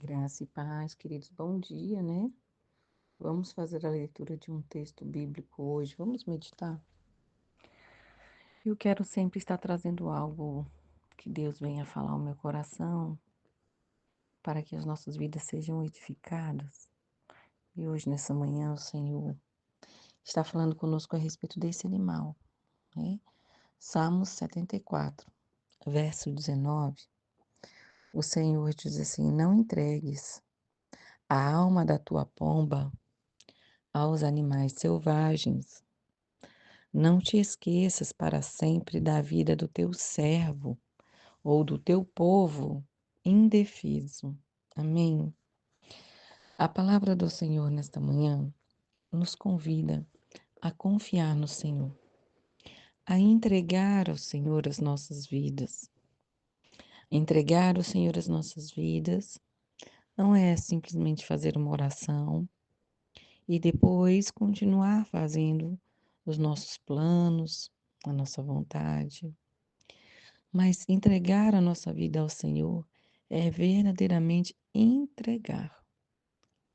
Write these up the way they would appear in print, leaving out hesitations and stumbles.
Graça e paz, queridos, bom dia, né? Vamos fazer a leitura de um texto bíblico hoje, vamos meditar? Eu quero sempre estar trazendo algo que Deus venha falar ao meu coração, para que as nossas vidas sejam edificadas. E hoje, nessa manhã, o Senhor está falando conosco a respeito desse animal, né? Salmos 74, verso 19, o Senhor diz assim: Não entregues a alma da tua pomba aos animais selvagens. Não te esqueças para sempre da vida do teu servo ou do teu povo indefeso. Amém. A palavra do Senhor nesta manhã nos convida a confiar no Senhor, a entregar ao Senhor as nossas vidas. Entregar ao Senhor as nossas vidas não é simplesmente fazer uma oração e depois continuar fazendo os nossos planos, a nossa vontade. Mas entregar a nossa vida ao Senhor é verdadeiramente entregar,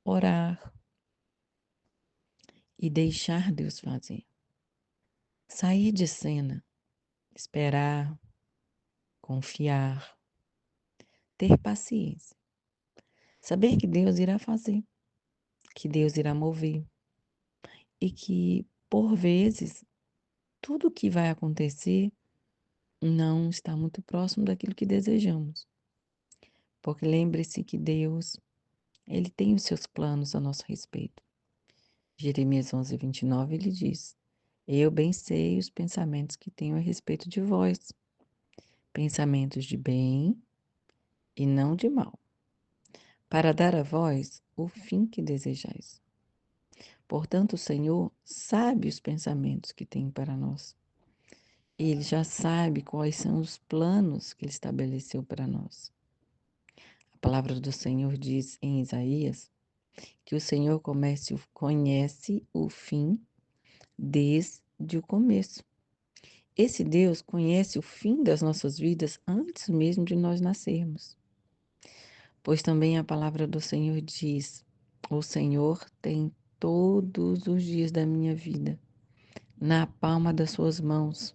orar e deixar Deus fazer. Sair de cena, esperar, confiar, ter paciência. Saber que Deus irá fazer, que Deus irá mover e que, por vezes, tudo o que vai acontecer não está muito próximo daquilo que desejamos. Porque lembre-se que Deus, Ele tem os seus planos a nosso respeito. Jeremias 11:29, ele diz: Eu bem sei os pensamentos que tenho a respeito de vós, pensamentos de bem e não de mal, para dar a vós o fim que desejais. Portanto, o Senhor sabe os pensamentos que tem para nós. Ele já sabe quais são os planos que Ele estabeleceu para nós. A palavra do Senhor diz em Isaías que o Senhor conhece o fim desde o começo. Esse Deus conhece o fim das nossas vidas antes mesmo de nós nascermos. Pois também a palavra do Senhor diz: O Senhor tem todos os dias da minha vida na palma das suas mãos.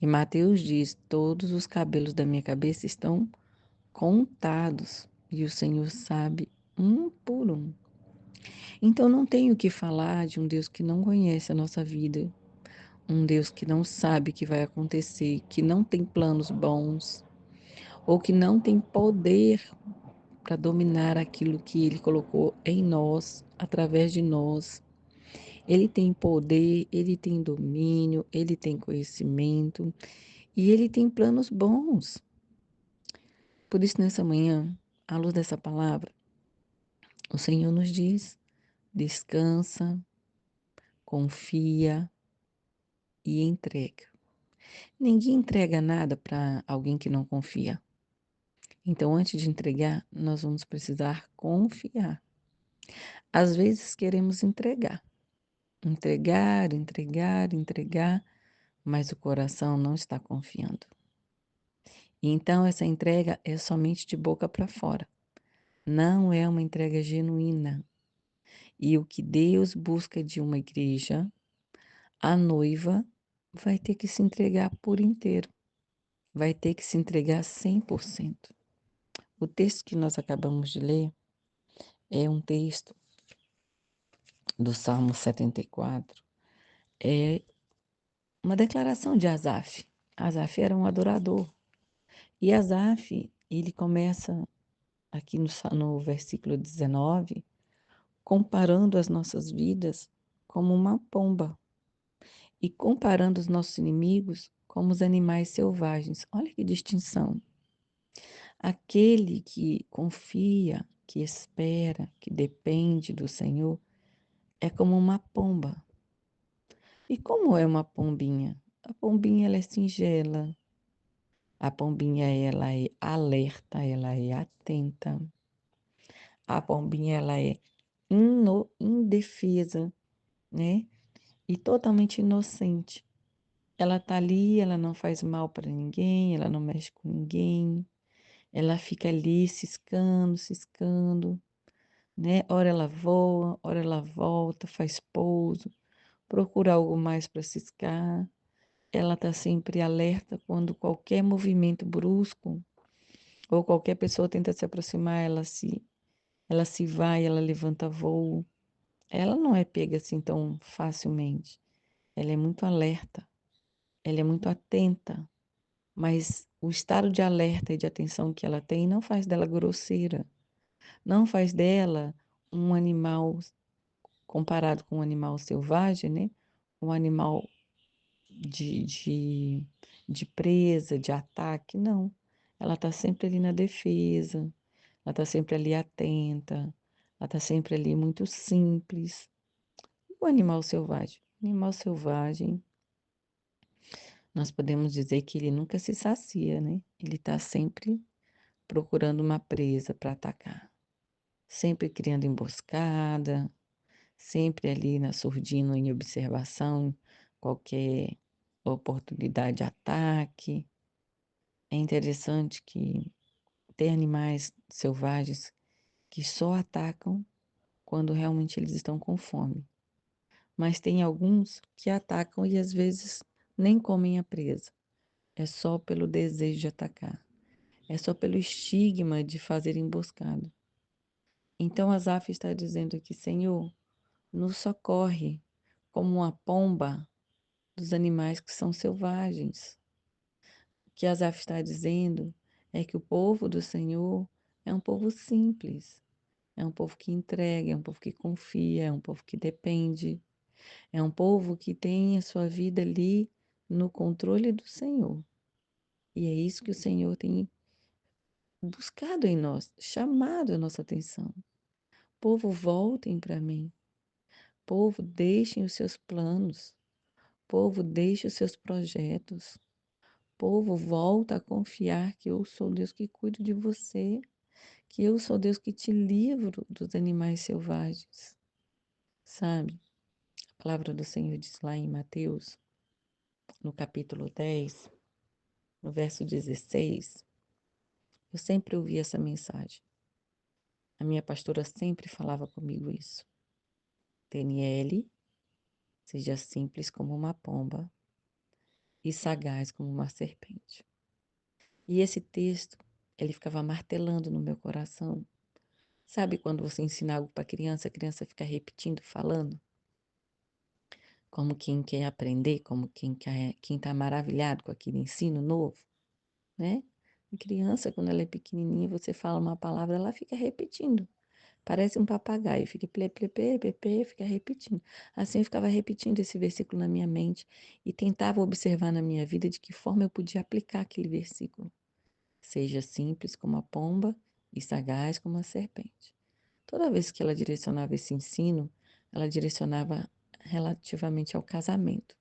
E Mateus diz: Todos os cabelos da minha cabeça estão contados, e o Senhor sabe um por um. Então não tenho que falar de um Deus que não conhece a nossa vida, um Deus que não sabe o que vai acontecer, que não tem planos bons, ou que não tem poder para dominar aquilo que Ele colocou em nós, através de nós. Ele tem poder, Ele tem domínio, Ele tem conhecimento e Ele tem planos bons. Por isso, nessa manhã, à luz dessa palavra, o Senhor nos diz: descansa, confia e entrega. Ninguém entrega nada para alguém que não confia. Então, antes de entregar, nós vamos precisar confiar. Às vezes queremos entregar, entregar, mas o coração não está confiando. E então essa entrega é somente de boca para fora. Não é uma entrega genuína. E o que Deus busca de uma igreja, a noiva vai ter que se entregar por inteiro. Vai ter que se entregar 100%. O texto que nós acabamos de ler é um texto do Salmo 74. É uma declaração de Asaf. Asaf era um adorador. E Asaf, ele começa aqui no versículo 19, comparando as nossas vidas como uma pomba e comparando os nossos inimigos como os animais selvagens. Olha que distinção. Aquele que confia, que espera, que depende do Senhor, é como uma pomba. E como é uma pombinha? A pombinha ela é singela, a pombinha ela é alerta, ela é atenta, a pombinha ela é indefesa, né? E totalmente inocente. Ela tá ali, ela não faz mal para ninguém, ela não mexe com ninguém, Ela fica ali ciscando, ciscando, né? Ora ela voa, ora ela volta, faz pouso, procura algo mais para ciscar. Ela está sempre alerta quando qualquer movimento brusco ou qualquer pessoa tenta se aproximar, ela se vai, ela levanta voo. Ela não é pega assim tão facilmente. Ela é muito alerta, ela é muito atenta, mas o estado de alerta e de atenção que ela tem não faz dela grosseira, não faz dela um animal comparado com um animal selvagem, né? Um animal de, de, de presa, de ataque, não. Ela está sempre ali na defesa, ela está sempre ali atenta, ela está sempre ali muito simples. O animal selvagem. O animal selvagem, nós podemos dizer que ele nunca se sacia, né? Ele está sempre procurando uma presa para atacar, sempre criando emboscada, sempre ali na surdina em observação, qualquer oportunidade de ataque. É interessante que tem animais selvagens que só atacam quando realmente eles estão com fome, mas tem alguns que atacam e às vezes nem comem a presa. É só pelo desejo de atacar. É só pelo estigma de fazer emboscada. Então Asaf está dizendo aqui, Senhor, nos socorre como uma pomba dos animais que são selvagens. O que Asaf está dizendo é que o povo do Senhor é um povo simples, é um povo que entrega, é um povo que confia, é um povo que depende, é um povo que tem a sua vida ali no controle do Senhor. E é isso que o Senhor tem buscado em nós, chamado a nossa atenção. Povo, voltem para mim. Povo, deixem os seus planos. Povo, deixe os seus projetos. Povo, volta a confiar que eu sou Deus que cuido de você, que eu sou Deus que te livro dos animais selvagens. Sabe? A palavra do Senhor diz lá em Mateus, no capítulo 10, no verso 16. Eu sempre ouvi essa mensagem. A minha pastora sempre falava comigo isso. Daniele, seja simples como uma pomba e sagaz como uma serpente. E esse texto, ele ficava martelando no meu coração. Sabe quando você ensina algo para a criança fica repetindo, falando? Como quem quer aprender, como quem está maravilhado com aquele ensino novo, né? A criança, quando ela é pequenininha, você fala uma palavra, ela fica repetindo. Parece um papagaio, fica ple, ple, ple, ple, ple, fica repetindo. Assim eu ficava repetindo esse versículo na minha mente e tentava observar na minha vida de que forma eu podia aplicar aquele versículo. Seja simples como a pomba e sagaz como a serpente. Toda vez que ela direcionava esse ensino, ela direcionava relativamente ao casamento.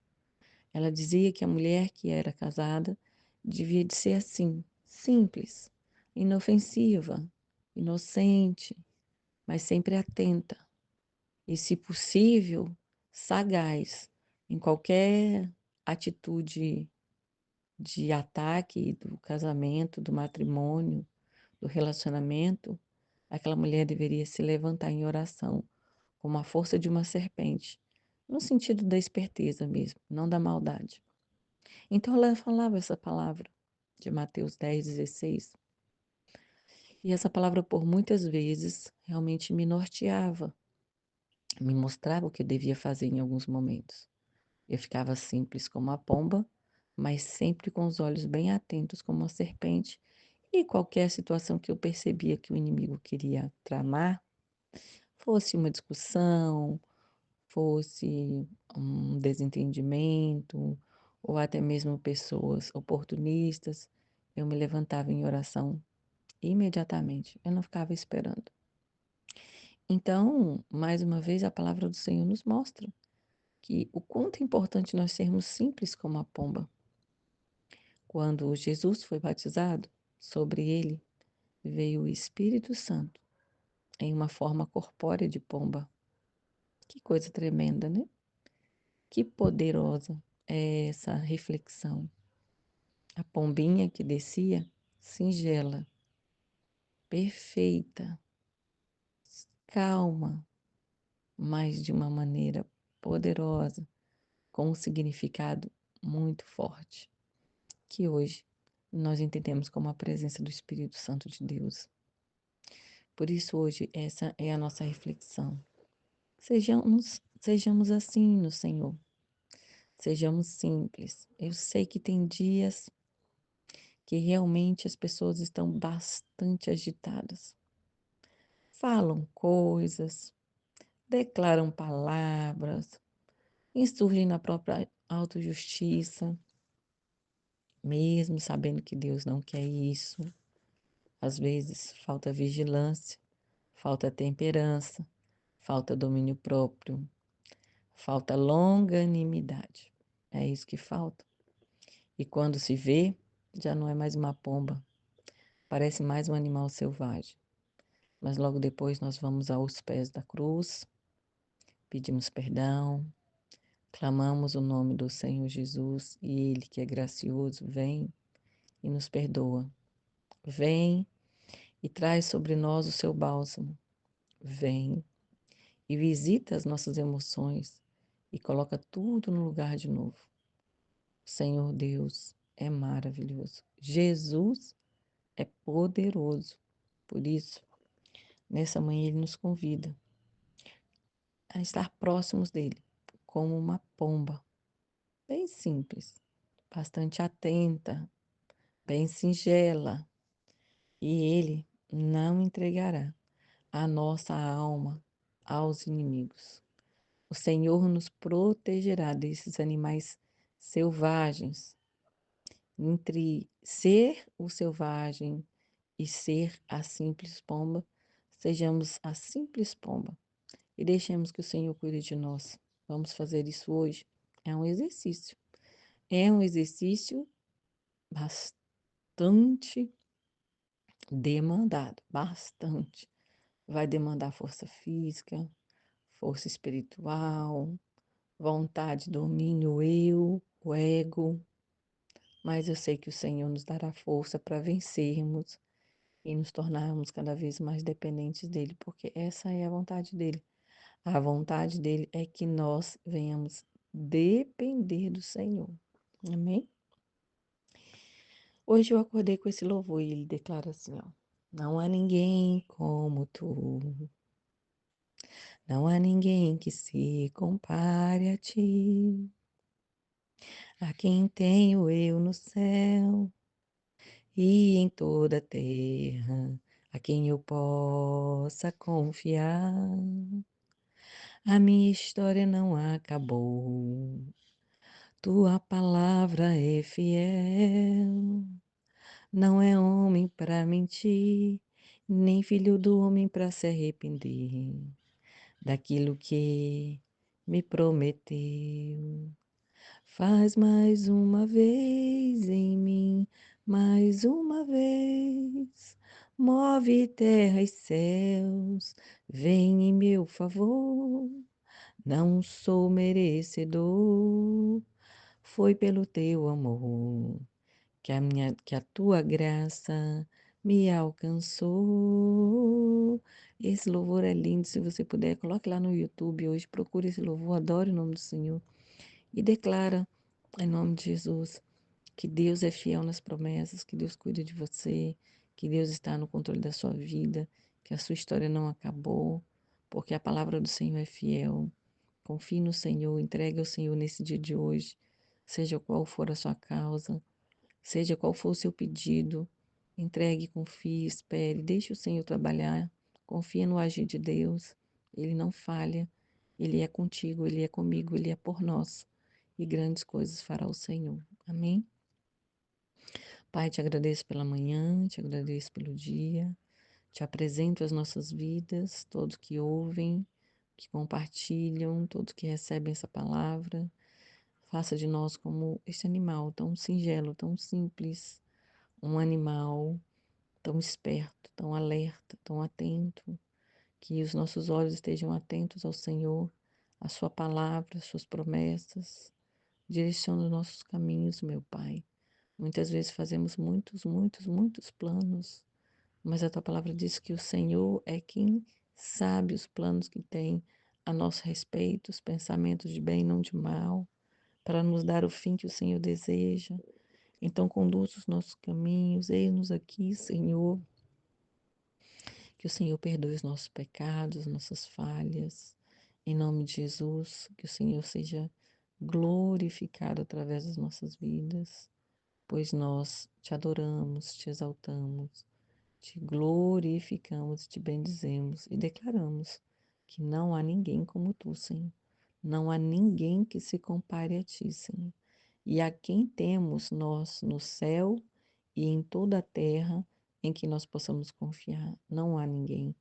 Ela dizia que a mulher que era casada devia de ser assim, simples, inofensiva, inocente, mas sempre atenta e, se possível, sagaz em qualquer atitude de ataque do casamento, do matrimônio, do relacionamento. Aquela mulher deveria se levantar em oração como a força de uma serpente, no sentido da esperteza mesmo, não da maldade. Então ela falava essa palavra de Mateus 10:16. E essa palavra por muitas vezes realmente me norteava, me mostrava o que eu devia fazer em alguns momentos. Eu ficava simples como a pomba, mas sempre com os olhos bem atentos como a serpente, e qualquer situação que eu percebia que o inimigo queria tramar, fosse uma discussão, fosse um desentendimento, ou até mesmo pessoas oportunistas, eu me levantava em oração imediatamente, eu não ficava esperando. Então, mais uma vez, a palavra do Senhor nos mostra que o quanto é importante nós sermos simples como a pomba. Quando Jesus foi batizado, sobre ele veio o Espírito Santo em uma forma corpórea de pomba. Que coisa tremenda, né? Que poderosa é essa reflexão. A pombinha que descia, singela, perfeita, calma, mas de uma maneira poderosa, com um significado muito forte, que hoje nós entendemos como a presença do Espírito Santo de Deus. Por isso, hoje, essa é a nossa reflexão. Sejamos assim no Senhor, sejamos simples. Eu sei que tem dias que realmente as pessoas estão bastante agitadas. Falam coisas, declaram palavras, insurgem na própria autojustiça, mesmo sabendo que Deus não quer isso. Às vezes falta vigilância, falta temperança, falta domínio próprio, falta longanimidade. É isso que falta. E quando se vê, já não é mais uma pomba, parece mais um animal selvagem. Mas logo depois nós vamos aos pés da cruz, pedimos perdão, clamamos o nome do Senhor Jesus e Ele, que é gracioso, vem e nos perdoa. Vem e traz sobre nós o seu bálsamo. Vem e visita as nossas emoções e coloca tudo no lugar de novo. O Senhor Deus é maravilhoso. Jesus é poderoso. Por isso, nessa manhã Ele nos convida a estar próximos dele, como uma pomba, bem simples, bastante atenta, bem singela, e ele não entregará a nossa alma aos inimigos. O Senhor nos protegerá desses animais selvagens. Entre ser o selvagem e ser a simples pomba, sejamos a simples pomba e deixemos que o Senhor cuide de nós. Vamos fazer isso hoje. É um exercício. É um exercício bastante demandado, bastante. Vai demandar força física, força espiritual, vontade, domínio, eu, o ego. Mas eu sei que o Senhor nos dará força para vencermos e nos tornarmos cada vez mais dependentes dele, porque essa é a vontade dele. A vontade dele é que nós venhamos depender do Senhor. Amém? Hoje eu acordei com esse louvor e ele declara assim, ó: não há ninguém como tu, não há ninguém que se compare a ti. A quem tenho eu no céu e em toda a terra, a quem eu possa confiar. A minha história não acabou. Tua palavra é fiel. Não é homem para mentir, nem filho do homem para se arrepender daquilo que me prometeu. Faz mais uma vez em mim, mais uma vez. Move terra e céus, vem em meu favor. Não sou merecedor, foi pelo teu amor que a tua graça me alcançou. Esse louvor é lindo, se você puder, coloque lá no YouTube hoje, procure esse louvor, adore o nome do Senhor e declara em nome de Jesus que Deus é fiel nas promessas, que Deus cuida de você, que Deus está no controle da sua vida, que a sua história não acabou, porque a palavra do Senhor é fiel. Confie no Senhor, entregue ao Senhor nesse dia de hoje, seja qual for a sua causa, seja qual for o seu pedido, entregue, confie, espere, deixe o Senhor trabalhar, confie no agir de Deus, Ele não falha, Ele é contigo, Ele é comigo, Ele é por nós, e grandes coisas fará o Senhor. Amém? Pai, te agradeço pela manhã, te agradeço pelo dia, te apresento as nossas vidas, todos que ouvem, que compartilham, todos que recebem essa palavra. Faça de nós como esse animal tão singelo, tão simples, um animal tão esperto, tão alerta, tão atento, que os nossos olhos estejam atentos ao Senhor, à Sua palavra, às Suas promessas. Direciona os nossos caminhos, meu Pai. Muitas vezes fazemos muitos planos, mas a tua palavra diz que o Senhor é quem sabe os planos que tem a nosso respeito, os pensamentos de bem e não de mal, para nos dar o fim que o Senhor deseja. Então, conduz os nossos caminhos, eis-nos aqui, Senhor, que o Senhor perdoe os nossos pecados, nossas falhas. Em nome de Jesus, que o Senhor seja glorificado através das nossas vidas, pois nós te adoramos, te exaltamos, te glorificamos, te bendizemos e declaramos que não há ninguém como tu, Senhor. Não há ninguém que se compare a ti, Senhor. E a quem temos nós no céu e em toda a terra em que nós possamos confiar. Não há ninguém.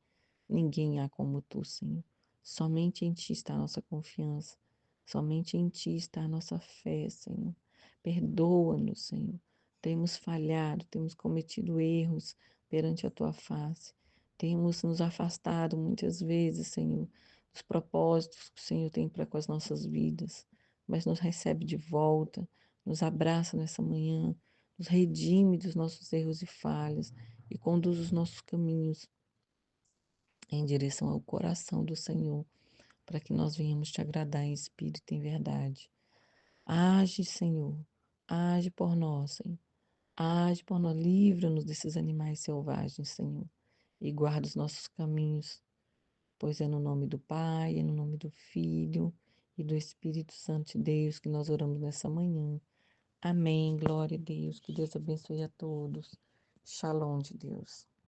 Ninguém há como tu, Senhor. Somente em ti está a nossa confiança. Somente em ti está a nossa fé, Senhor. Perdoa-nos, Senhor. Temos falhado, temos cometido erros perante a tua face. Temos nos afastado muitas vezes, Senhor, dos propósitos que o Senhor tem para com as nossas vidas. Mas nos recebe de volta, nos abraça nessa manhã, nos redime dos nossos erros e falhas e conduz os nossos caminhos em direção ao coração do Senhor, para que nós venhamos te agradar em espírito e em verdade. Age, Senhor, age por nós, Senhor. Age por nós, livra-nos desses animais selvagens, Senhor, e guarda os nossos caminhos, pois é no nome do Pai, é no nome do Filho e do Espírito Santo de Deus que nós oramos nessa manhã. Amém. Glória a Deus. Que Deus abençoe a todos. Shalom de Deus.